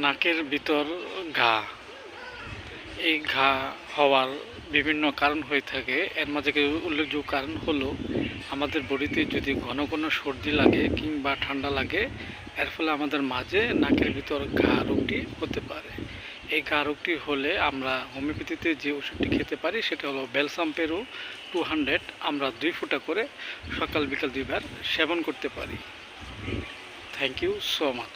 নাকের ভিতর ঘা, এই ঘা হওয়ার বিভিন্ন কারণ হয়ে থাকে। এর মাঝে কিছু উল্লেখযোগ্য কারণ হলো আমাদের বডিতে যদি ঘন ঘন সর্দি লাগে কিংবা ঠান্ডা লাগে, এর ফলে আমাদের মাঝে নাকের ভিতর ঘা রোগটি হতে পারে। এই ঘা রোগটি হলে আমরা হোমিওপ্যাথিতে যে ওষুধটি খেতে পারি সেটা হলো বেলসাম্পেরো 200, আমরা 2 ফোঁটা করে সকাল বিকাল 2 বার সেবন করতে পারি। Thank you so much.